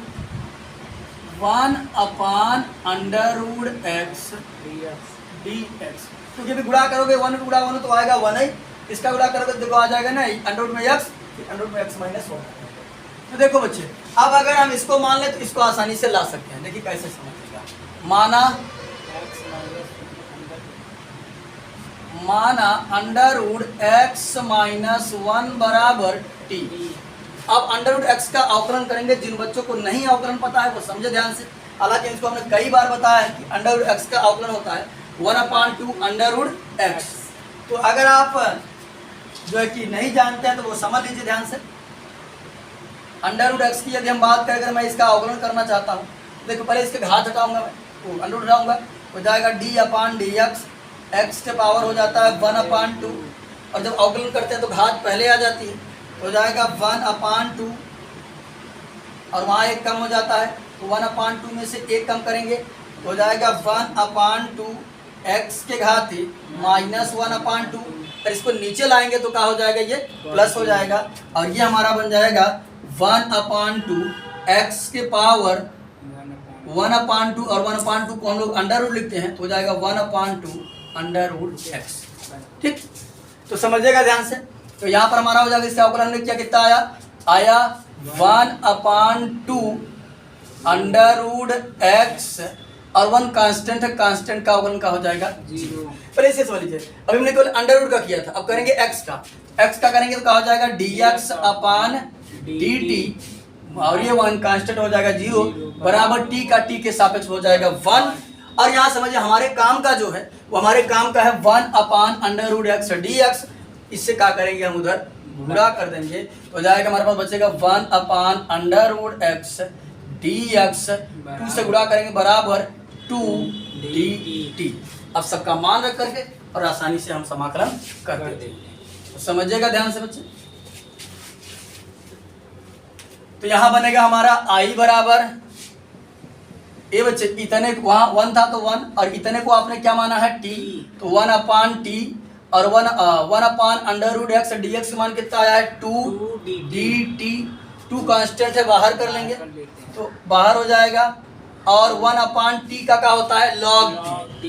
1/√x dx, क्योंकि भी गुणा करोगे 1 गुणा 1 तो आएगा 1 ही, इसका गुणा करोगे तो देखो आ जाएगा ना अंडरवुड में x, अंडरवुड में x माइनस 1। तो देखो बच्चे अब अगर हम इसको मान ले तो इसको आसानी से ला सकते हैं। देखिए कैसे समझिएगा, माना अंडरवुड x माइनस 1 बराबर t। अब अंडरवुड x का अवकलन करेंगे, जिन बच्चों को नहीं अवकलन पता है वो समझे ध्यान से, हालांकि इसको हमने कई बार बताया है कि अंडरवुड x का अवकलन होता है 1/2 अंडरवुड x। तो अगर आप जो है कि नहीं जानते हैं तो वो समझ लीजिए ध्यान से। अंडरवुड x की यदि हम बात करें, अगर मैं इसका अवकलन करना चाहता हूँ, देखो पहले इसके घात हटाऊंगा मैं, तो अंडरवुड हटाऊंगा, हो जाएगा d/dx, x के पावर हो जाता है 1/2, और जब अवकलन करते हैं तो घात पहले आ जाती है, हो जाएगा 1/2, और वहाँ एक कम हो जाता है तो 1/2 में से एक कम करेंगे, हो जाएगा 1/2 x के घात माइनस 1/2, और इसको नीचे लाएंगे तो क्या हो जाएगा, ये प्लस हो जाएगा, और ये हमारा बन जाएगा 1/2 x के पावर 1/2, और 1/2 को हम लोग अंडरवुड लिखते हैं तो हो जाएगा 1/2 अंडरवुड x। ठीक, तो समझिएगा ध्यान से। तो यहाँ पर हमारा हो जाएगा, इसका अवकलन हमने क्या कितना आया 1/2 अंडरवुड x, और 1 कांस्टेंट है, कांस्टेंट का अवकलन का हो जाएगा 0। पहले इसे समझ लीजिए, अभी हमने केवल अंडरवुड का किया था, अब करेंगे x का करेंगे तो क्या हो जाएगा dx/dt, और ये 1 कांस्टेंट हो जाएगा 0 बराबर t का t के सापेक्ष हो जाएगा 1। और यहाँ समझिए हमारे काम का जो है वो हमारे काम का है 1/√x dx, इससे क्या करेंगे हम उधर गुणा कर देंगे, तो हो जाएगा हमारे पास बचेगा 1/√x dx, 2 से गुणा करेंगे बराबर 2dt। अब सबका मान रख करके और आसानी से हम समाकलन कर देते हैं, तो समझिएगा ध्यान से बच्चे। तो यहाँ बनेगा हमारा i बराबर ए बच्चे, इतने वहाँ 1 था तो 1, और इतने को आपने क्या माना है t, तो 1/t, और 1/√x dx का मान कितना आया है 2dt, 2 कांस्टेंट है बाहर कर लेंगे तो बाहर हो जाएगा, और 1/t का क्या होता है log t,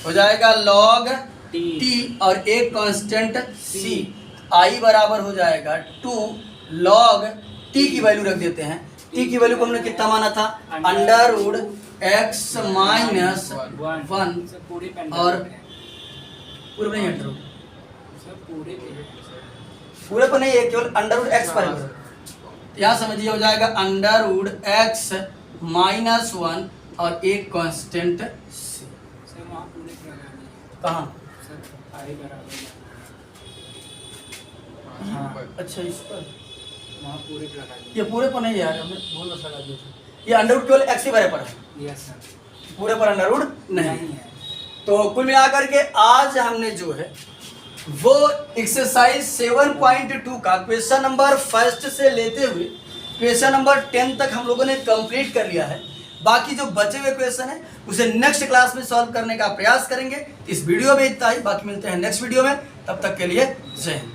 हो जाएगा log t, और एक कांस्टेंट c, आई बराबर हो जाएगा 2 log टी की वैल्यू रख देते हैं। टी की वैल्यू को हमने कितना माना था, अंडर रूट एक्स माइनस 1 सर पूरे पे अंडर और रूट है। पूरे पे नहीं अंडर रूट, सर पूरे पे पूरे पे नहीं है, केवल अंडर रूट एक्स पर है। यहाँ समझिए हो जाएगा अंडर रूट एक्स माइनस 1 और एक कांस्टेंट सी। सर वहाँ पूरे पे लगा दीजिए। कहाँ? सर आई बराबर हाँ अच्छा इस पर, वहाँ पूरे पे लगा दीजिए। ये पूरे पर नहीं है यार, हमने भूल में लगा दिया था। ये अंडर रूट केवल एक्स ही बारे पर है, यस सर। पूरे पर अंडर रूट नहीं। नहीं है। तो कुल मिलाकर के आज हमने जो है वो एक्सरसाइज 7.2 का क्वेश्चन नंबर फर्स्ट से लेते हुए क्वेश्चन नंबर 10 तक हम लोगों ने कंप्लीट कर लिया है। बाकी जो बचे हुए क्वेश्चन है उसे नेक्स्ट क्लास में सॉल्व करने का प्रयास करेंगे। इस वीडियो में इतना ही, बाकी मिलते हैं नेक्स्ट वीडियो में, तब तक के लिए जय हिंद।